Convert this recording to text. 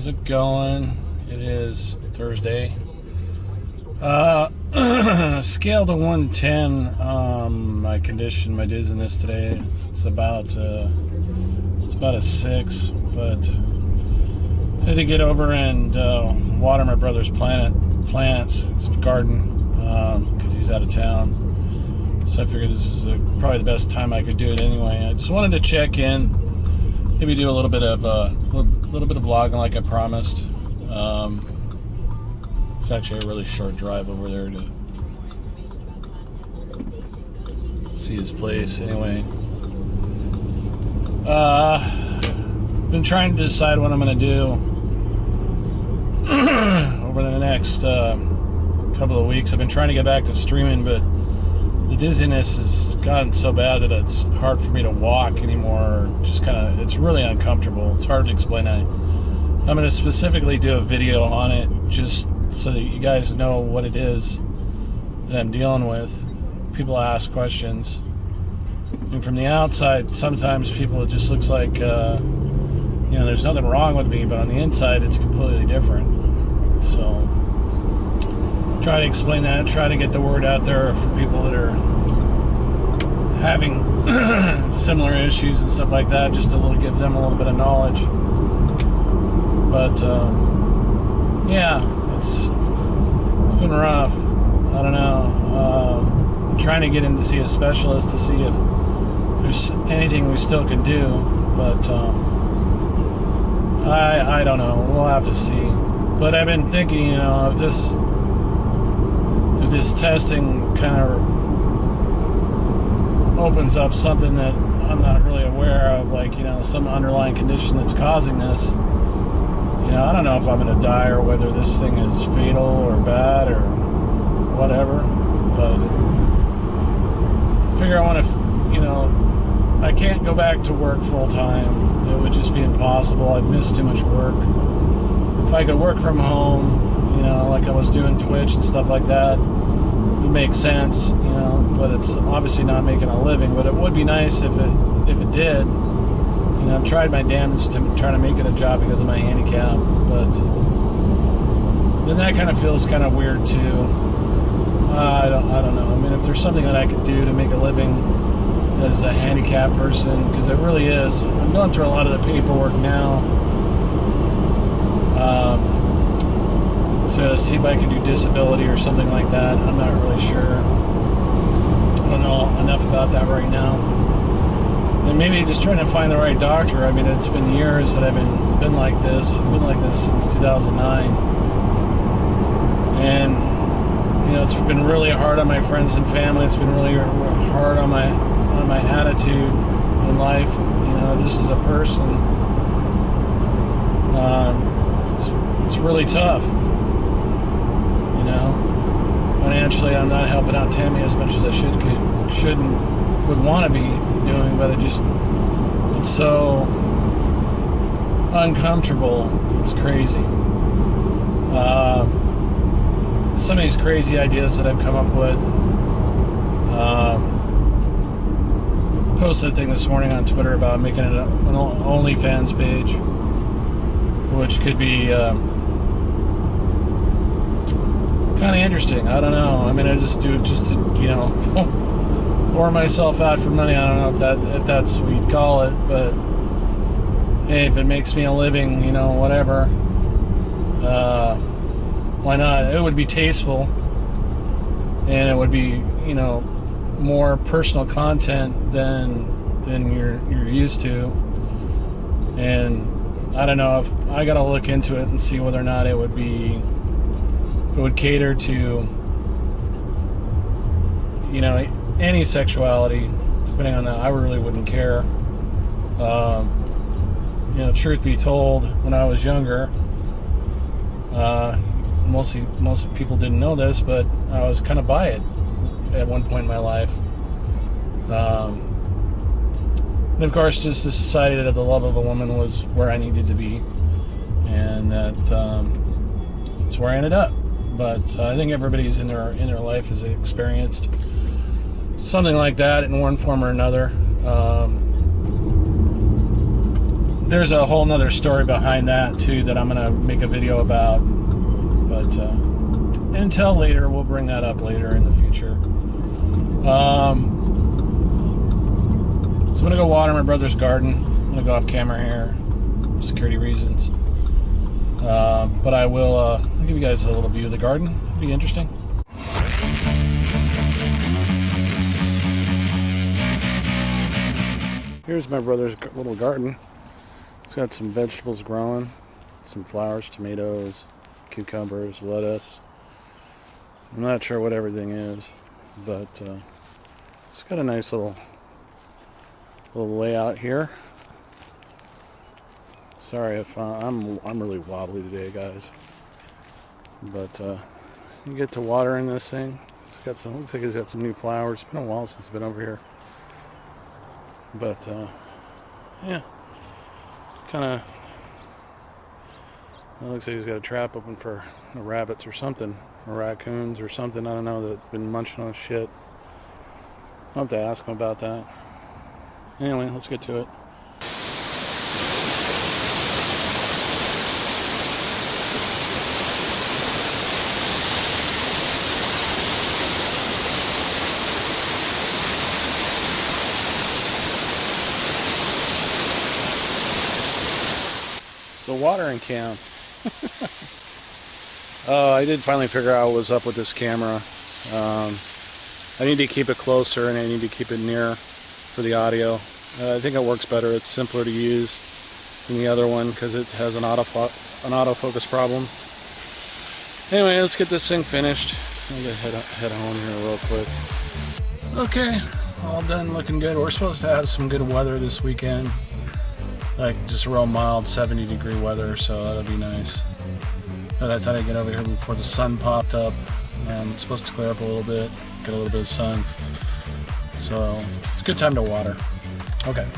How's it going? It is Thursday. Scale to 110. My condition, my dizziness today. It's about a 6. But I had to get over and water my brother's plants, his garden, because he's out of town. So I figured this is probably the best time I could do it anyway. I just wanted to check in. Maybe do a little bit of vlogging like I promised. It's actually a really short drive over there to see his place. Anyway, been trying to decide what I'm going to do over the next couple of weeks. I've been trying to get back to streaming, but the dizziness has gotten so bad that it's hard for me to walk anymore. Just it's really uncomfortable. It's hard to explain. I'm going to specifically do a video on it just so that you guys know what it is that I'm dealing with. People ask questions, and from the outside, sometimes people, it just looks like, there's nothing wrong with me, but on the inside, it's completely different. So, try to explain that, try to get the word out there for people that are having similar issues and stuff like that, just to give them a little bit of knowledge. But yeah, it's been rough. I don't know. I'm trying to get in to see a specialist to see if there's anything we still can do, but I don't know. We'll have to see. But I've been thinking, if this testing kind of opens up something that I'm not really aware of, like, some underlying condition that's causing this, I don't know if I'm going to die or whether this thing is fatal or bad or whatever, but I figure I want to, I can't go back to work full time. It would just be impossible. I'd miss too much work. If I could work from home, like I was doing Twitch and stuff like that, would make sense, but it's obviously not making a living. But it would be nice if it did. I've tried my damnedest to try to make it a job because of my handicap, but then that kind of feels kind of weird too. I don't know. I mean, if there's something that I could do to make a living as a handicapped person, because it really is. I'm going through a lot of the paperwork now to see if I can do disability or something like that. I'm not really sure. I don't know enough about that right now. And maybe just trying to find the right doctor. I mean, it's been years that I've been like this. I've been like this since 2009. And, it's been really hard on my friends and family. It's been really hard on my attitude in life, just as a person. It's really tough, Financially, I'm not helping out Tammy as much as I would want to be doing, but it's so uncomfortable. It's crazy. Some of these crazy ideas that I've come up with. Posted a thing this morning on Twitter about making an OnlyFans page, which could be kind of interesting. I don't know. I mean, I just do it just to, whore myself out for money. I don't know if that's what you'd call it, but hey, if it makes me a living, whatever, why not? It would be tasteful, and it would be, more personal content than you're used to. And I don't know, if I gotta look into it and see whether or not it would cater to, any sexuality, depending on that. I really wouldn't care. Truth be told, when I was younger, most people didn't know this, but I was kind of bi it at one point in my life. And of course, just decided that the love of a woman was where I needed to be, and that's where I ended up. But I think everybody's in their life has experienced something like that in one form or another. there's a whole nother story behind that too that I'm gonna make a video about, but until later, we'll bring that up later in the future. So I'm gonna go water my brother's garden. I'm gonna go off camera here, security reasons, but I'll give you guys a little view of the garden. It'll be interesting. Here's my brother's little garden. It's got some vegetables growing, some flowers, tomatoes, cucumbers, lettuce. I'm not sure what everything is, but it's got a nice little layout here. Sorry if I'm really wobbly today, guys. But you get to water in this thing. It's got some. Looks like it's got some new flowers. It's been a while since I've been over here. But yeah, kind of. It looks like he's got a trap open for rabbits or something, or raccoons or something. I don't know, that's been munching on shit. I'll have to ask him about that. Anyway, let's get to it. So watering camp. I did finally figure out what was up with this camera. I need to keep it closer and I need to keep it near for the audio. I think it works better. It's simpler to use than the other one because it has an autofocus problem. Anyway, let's get this thing finished. I'm gonna head home here real quick. Okay, all done, looking good. We're supposed to have some good weather this weekend. Like just real mild 70-degree weather, so that'll be nice. But I thought I'd get over here before the sun popped up. It's supposed to clear up a little bit, get a little bit of sun. So it's a good time to water. Okay.